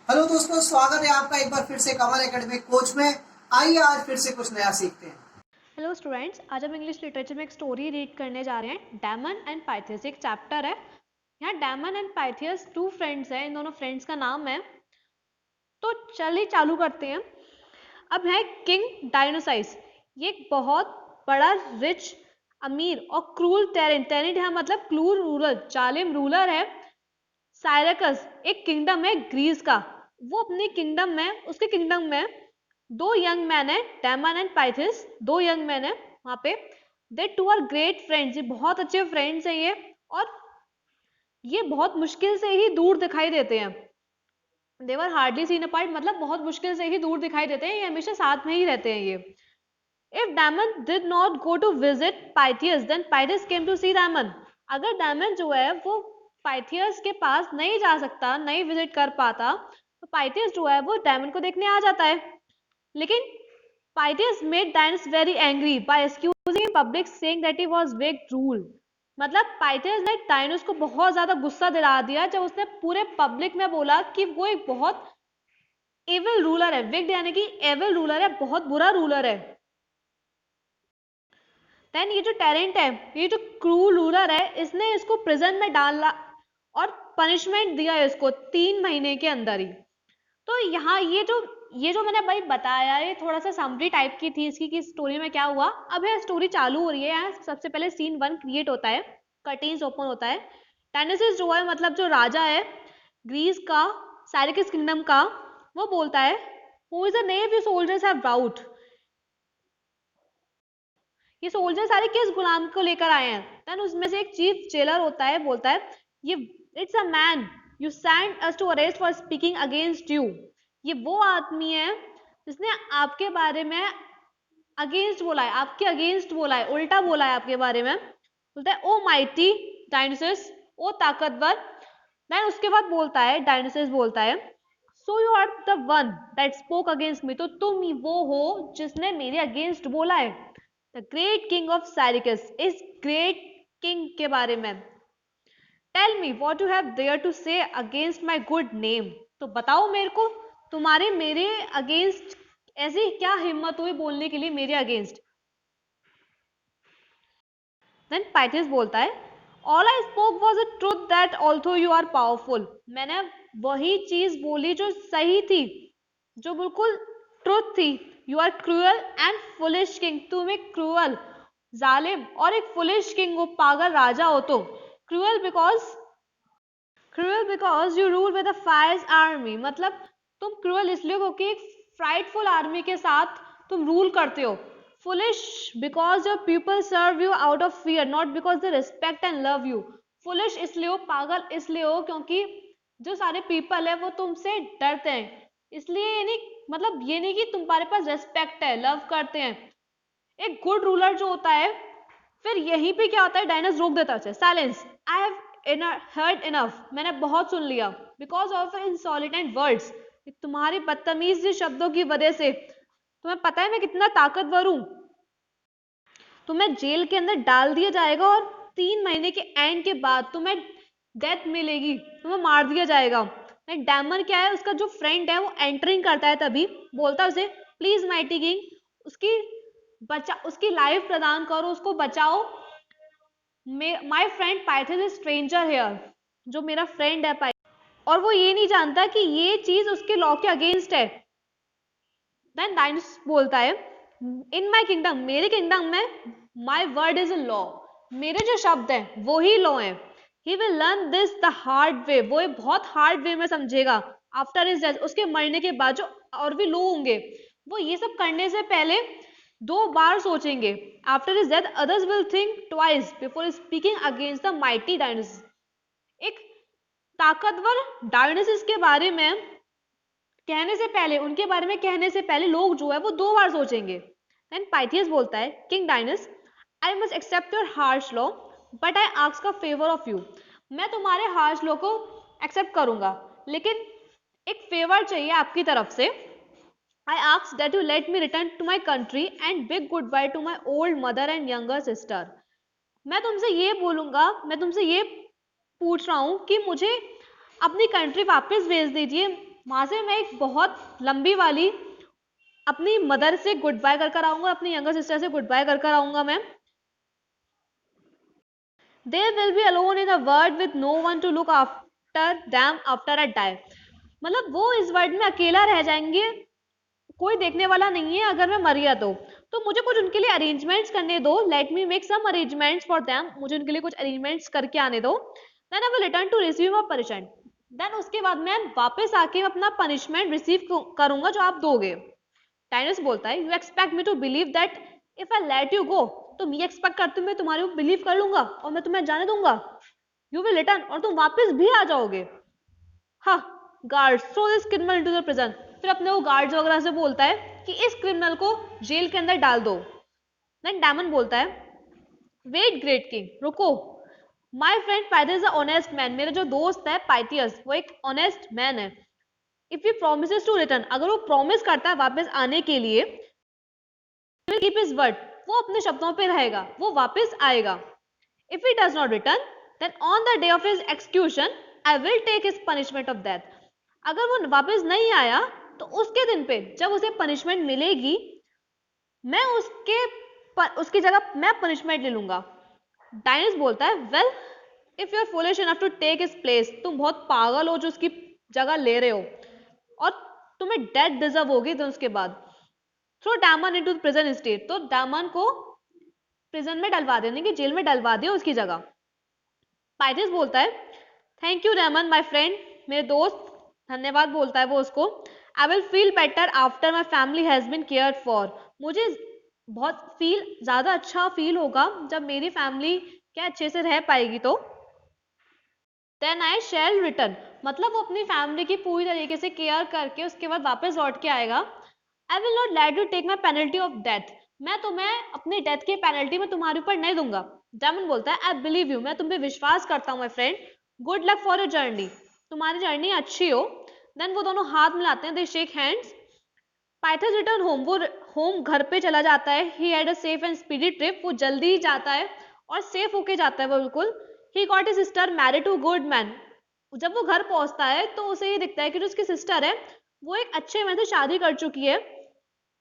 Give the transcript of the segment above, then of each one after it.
Hello दोस्तों, स्वागत है आपका एक बार फिर से कमल एकेडमिक कोच में। आइए आज फिर से कुछ नया सीखते हैं। हेलो स्टूडेंट्स, आज हम इंग्लिश लिटरेचर में एक स्टोरी रीड करने जा रहे हैं। डेमन एंड पाइथियस एक चैप्टर है। यहाँ डेमन एंड पाइथियस टू फ्रेंड्स हैं। इन दोनों फ्रेंड्स का नाम है। तो चलिए चालू करते हैं। अब है किंग डायनोसाइस। ये एक बहुत बड़ा रिच अमीर और क्रूर टेरेंट है, मतलब क्रूर रूलर, जालिम रूलर है। साइरकस एक किंगडम है ग्रीस का। वो अपने किंगडम में, उसके किंगडम में दो यंग मैन है, डेमन एंड पाइथियस। दो यंग मैन है वहां पे। दे टू आर ग्रेट फ्रेंड्स। ये बहुत अच्छे फ्रेंड्स हैं ये, और ये बहुत मुश्किल से ही दूर दिखाई देते हैं। देवर हार्डली सीन अपार्ट, मतलब बहुत मुश्किल से ही दूर दिखाई देते हैं। ये हमेशा साथ में ही रहते हैं ये। If Damon did not go to visit Pythias, then Pythias came to see Damon. अगर डायमन जो है वो पाइथियस के पास नहीं जा सकता, नहीं विजिट कर पाता, तो पाइथियस जो है वो डायमन को देखने आ जाता है। लेकिन Pythias made Dionysius very angry by excusing in public, saying that he was wig rule. मतलब पाइथियस ने डायनस को बहुत ज्यादा गुस्सा दिला दिया जब उसने पूरे पब्लिक में बोला कि वो एक बहुत एविल रूलर है। विग्ड यानी कि एविल रूलर है, बहुत बुरा रूलर है। देन ये जो टेरेंट है, ये जो क्रूर रूलर है, इसने इसको प्रिजन में डाला और पनिशमेंट दिया है इसको 3 महीने के अंदर ही। तो यहाँ ये जो मैंने भाई बताया, ये थोड़ा सा समरी टाइप की थी इसकी कि स्टोरी में क्या हुआ। अब यह स्टोरी चालू हो रही है। यहाँ सबसे पहले सीन 1 क्रिएट होता है, कर्टेन्स ओपन होता है। डायनासिस जो है, मतलब जो राजा है ग्रीस का, साइरकस किंगडम का, वो बोलता है who is the name you soldiers have brought. ये सोल्जर सारे किस गुलाम को लेकर आए हैं। देन उसमें से एक चीफ जेलर होता है, बोलता है ये it's a man you send us to arrest for speaking against you. ये वो आदमी है जिसने आपके बारे में अगेंस्ट बोला है, आपके अगेंस्ट बोला है, उल्टा बोला है आपके बारे में। बोलता है ओ माइटी डायनोसिस, ओ ताकतवर। देन उसके बाद बोलता है, डायनोसिस बोलता है so you are the one that spoke against me. तो तुम ही वो हो जिसने मेरे अगेंस्ट बोला है। The great king of Syracuse, इस ग्रेट किंग के बारे में। Tell me what you have there to say against my good name. तो बताओ मेरे को, तुम्हारे मेरे अगेंस्ट ऐसी क्या हिम्मत हुई बोलने के लिए मेरे अगेंस्ट। देन पाइथियस बोलता है all I spoke was a truth that although you are powerful. मैंने वही चीज बोली जो सही थी, जो बिल्कुल ट्रुथ थी। You are cruel and foolish king. तुम एक क्रूअल, जालिम और एक फुलिश किंग हो, पागल राजा हो तुम। Cruel because you rule with a fierce army. मतलब तुम क्रूअल इसलिए हो कि एक फ्राइटफुल आर्मी के साथ तुम रूल करते हो। Foolish because your people serve you out of fear, not because they respect and love you. Foolish इसलिए हो, पागल इसलिए हो क्योंकि जो सारे पीपल है वो तुमसे डरते हैं। इसलिए ये नहीं, मतलब ये नहीं कि तुम्हारे पास रेस्पेक्ट है, लव करते हैं। एक गुड रूलर जो होता है, फिर यहीं पे क्या होता है, डायनस रोक देता है। Silence, I have heard enough. मैंने बहुत सुन लिया। बिकॉज ऑफ इनसॉलिटेंट वर्ड्स, तुम्हारी बदतमीज शब्दों की वजह से। तुम्हें पता है मैं कितना ताकतवर हूं। तुम्हें जेल के अंदर डाल दिया जाएगा और 3 महीने के एंड के बाद तुम्हें डेथ मिलेगी, तुम्हें मार दिया जाएगा। डैमन क्या है, उसका जो फ्रेंड है वो एंटरिंग करता है, तभी बोलता है उसे प्लीज माइटी किंग, उसकी लाइफ प्रदान करो, उसको बचाओ। My friend Pythias is stranger here. जो मेरा फ्रेंड है और वो ये नहीं जानता कि ये चीज उसके लॉ के अगेंस्ट है। देन डायनस बोलता है इन माई किंगडम, मेरे किंगडम में my word is a law. मेरे जो शब्द हैं वो ही लॉ है। He will learn this the hard way. वो एक बहुत हार्ड वे में समझेगा। आफ्टर इज डेथ, उसके मरने के बाद जो और भी लोग होंगे, वो ये सब करने से पहले 2 बार सोचेंगे। After is death others will think twice before speaking against the mighty डायनोसिस। एक ताकतवर डायनोसिस के बारे में कहने से पहले, उनके बारे में कहने से पहले लोग जो है वो 2 बार सोचेंगे। देन पाइथियस बोलता है king Dionysius, I must accept your harsh law but I ask a favour of you. मैं तुम्हारे हार्श लॉ को एक्सेप्ट करूंगा, लेकिन एक फेवर चाहिए आपकी तरफ से। I ask that you let me return to my country and bid goodbye to my old mother and younger sister. मैं तुमसे ये बोलूंगा, मैं तुमसे ये पूछ रहा हूं कि मुझे अपनी कंट्री वापस भेज दीजिए। वहां से मैं एक बहुत लंबी वाली अपनी मदर से गुड बाय कर आऊंगा, अपनी यंगर सिस्टर से गुड बाय कर आऊंगा मैं। They will be alone in the world with no one to look after them after I die. मतलब वो इस वर्ल्ड में अकेला रह जाएंगे, कोई देखने वाला नहीं है अगर मैं मर गया तो मुझे कुछ उनके लिए अरेंजमेंट्स करने दो, let me make some arrangements for them, मुझे उनके लिए कुछ अरेंजमेंट्स करके आने दो, then I will return to receive my punishment, then उसके बाद मैं वापस आके अपना पनिशमेंट रिसीव करूंगा जो आप दोगे। डायनस बोलता है, you expect me to believe that if I let you go, तुम ये एक्सपेक्ट करते हो मैं तुम्हारे ऊपर बिलीव कर लूंगा और मैं तुम्हें जाने दूंगा, यू विल रिटर्न, और तुम वापस भी आ जाओगे। हाँ, guards throw this criminal into the prison, फिर अपने वो गार्ड्स वगैरह से बोलता है कि इस क्रिमिनल को जेल के अंदर डाल दो। देन डायमंड बोलता है, वेट ग्रेट किंग, रुको, my friend Pythias a honest man, मेरा जो दोस्त है पाइथियस वो एक ऑनेस्ट मैन है, if he promises to return, अगर वो प्रॉमिस करता है वापस आने के लिए, विल कीप हिज वर्ड, वो अपने शब्दों पे रहेगा, वो वापस आएगा। If he does not return, then on the day of his execution I will take his punishment of death, अगर वो वापस नहीं आया तो उसके दिन पे जब उसे पनिशमेंट मिलेगी, मैं उसकी जगह मैं पनिशमेंट ले लूंगा। डायनस बोलता है, well if you are foolish enough to take his place, तुम बहुत पागल हो जो उसकी जगह ले रहे हो और तुम्हें डेथ डिजर्व होगी। तो उसके बाद throw Damon into prison straight, तो डायमंड को प्रिजन में डलवा देने की, जेल में डलवा दिया उसकी जगह। पाइथियस बोलता है, thank you Damon my friend, मेरे दोस्त, धन्यवाद बोलता है वो उसको। I will feel better after my family has been cared for, मुझे बहुत ज्यादा अच्छा फील होगा जब मेरी फैमिली क्या अच्छे से रह पाएगी तो। देन आई शैल रिटर्न, मतलब वो अपनी फैमिली की पूरी तरीके से केयर करके उसके बाद वापस लौट के आएगा। I will not let you take my penalty of death, मैं तुम्हें अपनी डेथ की पेनल्टी में तुम्हारे ऊपर नहीं दूंगा। डायमंड बोलता है, आई बिलीव यू, मैं तुम पे विश्वास करता हूँ my friend, good luck for your journey, तुम्हारी जर्नी अच्छी हो। देन वो दोनों हाथ मिलाते हैं, दे शेक हैंड्स। पाइथस रिटर्न होम, वो होम घर पे चला जाता है। He had a safe and speedy trip, वो जल्दी ही जाता है और सेफ होके जाता है वो बिल्कुल। He got his sister married to good man, जब वो घर पहुंचता है तो उसे ये दिखता है कि जो उसकी सिस्टर है वो एक अच्छे मैन से शादी कर चुकी है।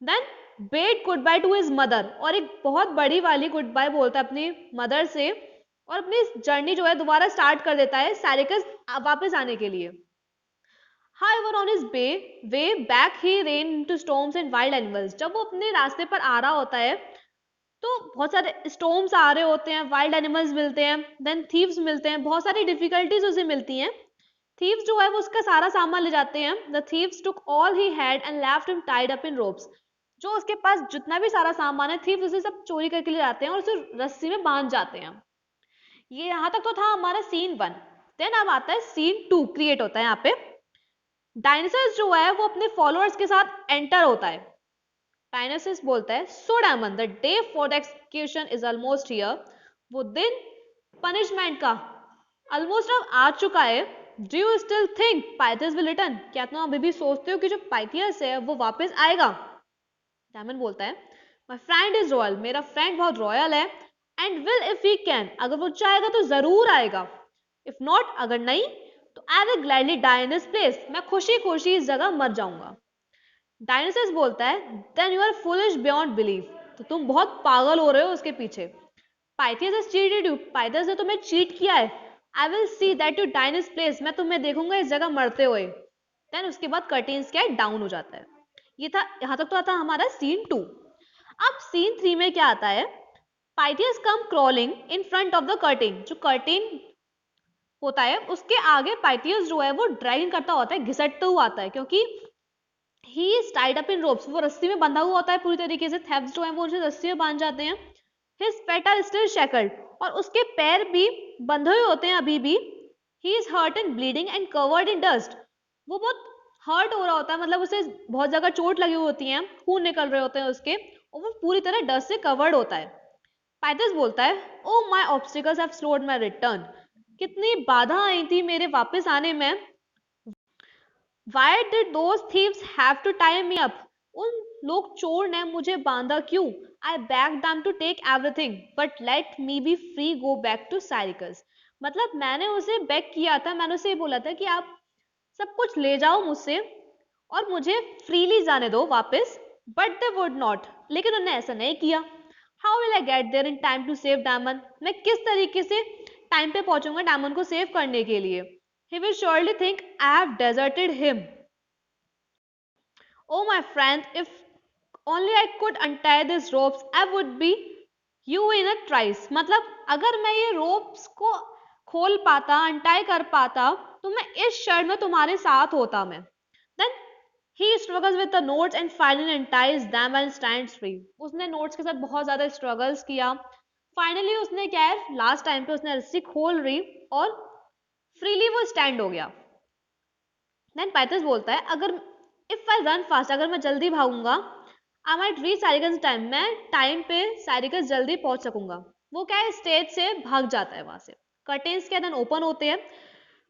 Then bade goodbye to his mother, और एक बहुत बड़ी वाली गुड बाय बोलता है अपनी मदर से और अपनी जर्नी जो है दोबारा स्टार्ट कर देता है साइरिकस वापस आने के लिए। However, on his way back, he ran into storms and wild animals. जब वो अपने रास्ते पर आ रहा होता है तो बहुत सारे स्टॉर्म्स आ रहे होते हैं, वाइल्ड एनिमल्स मिलते हैं, देन थीव्स मिलते हैं, बहुत सारी डिफिकल्टीज उसे मिलती हैं। थीव्स जो है वो उसका सारा सामान ले जाते हैं। The thieves took all he had and left him tied up in ropes, जो उसके पास जितना भी सारा सामान है थीव्स उसे सब चोरी करके ले जाते हैं और उसे रस्सी में बांध जाते हैं। ये यहाँ तक तो था हमारा सीन 1। देन अब आता है सीन 2 क्रिएट होता है यहाँ पे। डायनासोरस जो है वो अपने फॉलोअर्स के साथ एंटर होता है। डायनासोरस बोलता है, so Damon, the day for the execution is almost here, वो दिन पनिशमेंट का ऑलमोस्ट अब आ चुका है। Do you still think Pythias will return, क्या तुम अभी भी सोचते हो कि जो पाइथियस है वो वापस आएगा? डायमंड बोलता है, माय फ्रेंड इज रॉयल, मेरा फ्रेंड बहुत रॉयल है, and will if he can, अगर वो चाहेगा तो जरूर आएगा, इफ नॉट, अगर नहीं तो I will gladly die in this place, मैं खुशी खुशी इस जगह मर जाऊंगा। डायनासोरस बोलता है, then you are foolish beyond belief, तो तुम बहुत पागल हो रहे हो उसके पीछे। Pythias has cheated you, Pythias ने तुम्हें चीट किया है। I will see that you die in this place, मैं तुम्हें देखूंगा इस जगह मरते हुए। देन उसके बाद कर्टेन्स क्या डाउन हो जाता है। ये था, यहां तक तो आता हमारा सीन 2। अब सीन 3 में क्या आता है? Pythias come crawling in front of the curtain, जो कर्टेन होता है उसके आगे पाइथियस जो है वो ड्रैगिंग करता होता है, घिसटता हुआ आता है, क्योंकि he is tied up in ropes, वो रस्सी में बंधा हुआ होता है पूरी तरीके से। थेफ्ट्स जो है वो उसे रस्सी में बांध जाते हैं। His feet are still shackled, और उसके पैर भी बंधे हुए होते हैं अभी भी। He is hurt and bleeding and covered in dust, वो बहुत हर्ट हो रहा होता है, मतलब उसे बहुत जगह चोट लगी हुई होती है, खून निकल रहे होते हैं उसके, और वो पूरी तरह डस्ट से कवर्ड होता है। पाइथियस बोलता है, oh my obstacles have slowed my return, कितनी बाधा आई थी मेरे वापस आने में। Why did those thieves have to tie me up? उन लोग चोर ने मुझे बांधा क्यों? I begged them to take everything, but let me be free, go back to Syracuse. मतलब मैंने उसे बेग किया था, मैंने उसे बोला था कि आप सब कुछ ले जाओ मुझसे और मुझे फ्रीली जाने दो वापस, बट दे वुड नॉट, लेकिन उन्होंने ऐसा नहीं किया। How will I get there in time to save Diamond, मैं किस तरीके से टाइम पे पहुंचूंगा डायमंड को सेव करने के लिए। He will surely think I have deserted him. Oh my friend, if only I could untie this ropes I would be you in a trice, मतलब अगर मैं ये रोप्स को खोल पाता, अनटाई कर पाता, तो मैं इस क्षण में तुम्हारे साथ होता मैं। Then he struggles with the notes and finally unties them and stands free. उसने नोट्स के साथ बहुत ज्यादा स्ट्रगल्स किया, फाइनली उसने क्या है लास्ट टाइम पे उसने रस्सी खोल रही और फ्रीली वो स्टैंड हो गया। देन पाइथस बोलता है अगर इफ आई रन फास्ट, अगर मैं जल्दी भागूंगा, आई माइट रीच साइरिकस टाइम, मैं टाइम पे साइरिकस जल्दी पहुंच सकूंगा। वो क्या है स्टेज से भाग जाता है वहां से। कर्टेन्स क्या देन ओपन होते हैं,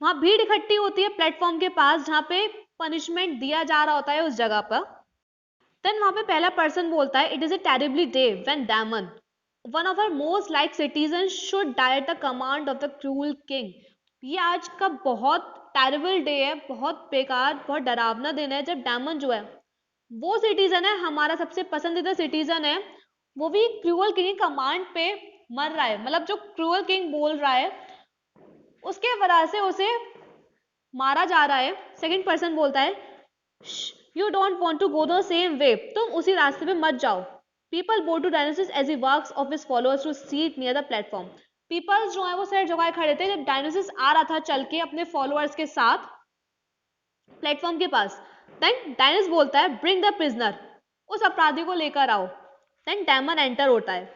वहां भीड़ इकट्ठी होती है प्लेटफॉर्म के पास जहाँ पे पनिशमेंट दिया जा रहा होता है उस जगह पर। देन वहां पे पहला पर्सन बोलता है it is a terribly day when Diamond one of our most like citizen should die at the command of the cruel king. ये आज का बहुत टेरिबल डे है, बहुत बेकार, बहुत डरावना दिन है जब डायमंड जो है वो सिटीजन है, हमारा सबसे पसंदीदा सिटीजन है, वो भी क्रूअल किंग कमांड पे मर रहा है। मतलब जो क्रूअल किंग बोल रहा है उसके वजह से उसे मारा जा रहा है। सेकंड पर्सन बोलता है you don't want to go the same way, तुम उसी रास्ते पे मत जाओ। People bow to Dionysius as he works of his followers to seat near the platform. Peoples जो है वो सारे जगह खड़े थे जब डायनासिस आ रहा था चल के अपने फॉलोअर्स के साथ प्लेटफॉर्म के पास। देन डायनासिस बोलता है ब्रिंग द प्रिजनर, उस अपराधी को लेकर आओ। देन डैमन एंटर होता है।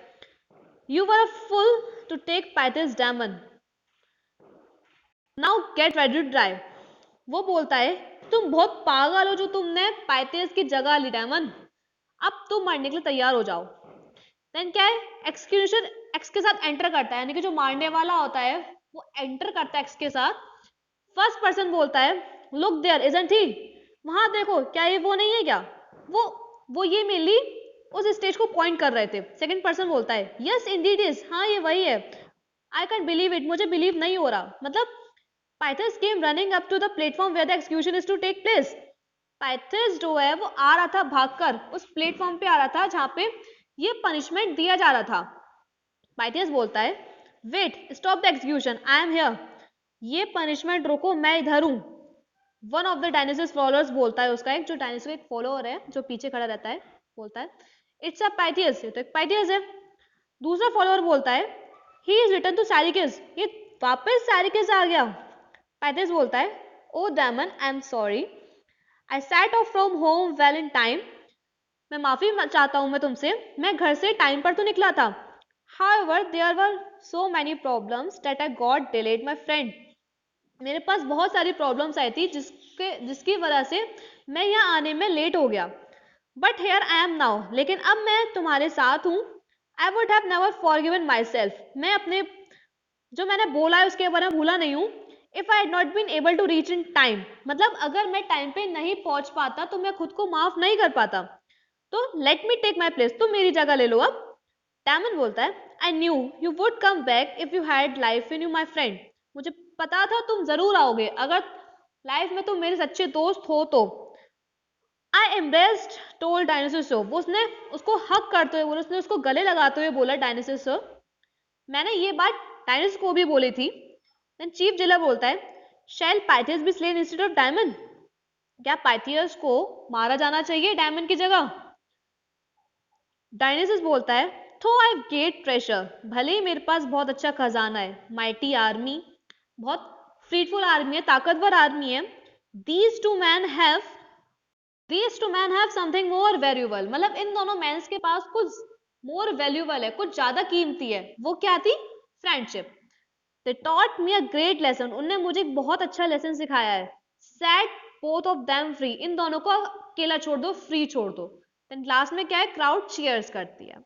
You were a fool to take Pythias Damon, now get ready to drive. वो बोलता है तुम बहुत पागल हो जो तुमने पाइथेस की जगह ली डायमंड, अब तुम मरने के लिए तैयार हो जाओ। देन क्या है एक्सक्यूशन एक्स के साथ एंटर करता है, यानी कि जो मारने वाला होता है वो एंटर करता है एक्स के साथ। फर्स्ट पर्सन बोलता है लुक देयर इजंट ही, वहां देखो क्या ये वो नहीं है क्या, वो ये मेनली उस स्टेज को पॉइंट कर रहे थे। सेकंड पर्सन बोलता है यस इंडीड इज, हाँ ये वही है। आई कैन बिलीव इट, मुझे बिलीव नहीं हो रहा। मतलब Pythias came running up to the platform where the execution is to take place. Pythias जो है वो आ रहा था भागकर उस प्लेटफॉर्म पे आ रहा था जहां पे ये पनिशमेंट दिया जा रहा था। पाइथस बोलता है wait stop the execution I am here, ये पनिशमेंट रोको मैं इधर हूं। One of the Dionysius followers बोलता है, उसका एक जो डायनासोर एक फॉलोअर है जो पीछे खड़ा रहता है बोलता है इट्स अ पाइथियस, ये तो एक पाइथियस है। दूसरा फॉलोअर बोलता है he is return to Syracuse, ये वापस साइरिकस आ गया। पाइथियस बोलता है oh Damon I am sorry, I set off from home well in time, मैं माफी चाहता हूं मैं तुमसे, मैं घर से टाइम पर तो निकला था। However, there were so many problems that I got delayed, my friend. मेरे पास बहुत सारी प्रॉब्लम्स आई थी जिसकी वजह से मैं यहाँ आने में लेट हो गया। But here I am now, लेकिन अब मैं तुम्हारे साथ हूँ। I would have never forgiven my self, मैं अपने जो मैंने बोला है उसके बारे में भूला नहीं हूँ। If I had not been able to reach in time, मतलब अगर मैं टाइम पे नहीं पहुंच पाता तो मैं खुद को माफ नहीं कर पाता। तो let me take my place, तुम मेरी जगह ले लो अब। डैमन बोलता है I knew you would come back if you had life in you my friend, मुझे पता था तुम जरूर आओगे अगर लाइफ में तुम मेरे सच्चे दोस्त हो तो। आई एम्ब्रेस्ड टोल्ड डायनासोर सर, उसने उसको हक करते हुए बोला, उसने उसको गले लगाते हुए बोला डायनासोर सर, मैंने ये बात डायनासोर को भी बोली थी। देन चीफ जेलर बोलता है shall Pythias be slain instead of Damon, क्या पाइथियस को मारा जाना चाहिए डायमंड की जगह। डायनासोर बोलता है थो आई गेट ट्रेजर, भले ही मेरे पास बहुत अच्छा खजाना है, माइटी आर्मी, बहुत फ्रीडफुल आर्मी है, ताकतवर आर्मी है। These two men have something more valuable, मतलब इन दोनों मैंस के पास कुछ मोर वैल्यूबल है, कुछ ज्यादा कीमती है। वो क्या थी? Friendship. They taught me a great lesson, उनने मुझे एक बहुत अच्छा लेसन सिखाया है। Set both of them free, इन दोनों को अकेला छोड़ दो, फ्री छोड़ दो। देन लास्ट में क्या है, क्राउड चीयर्स करती है।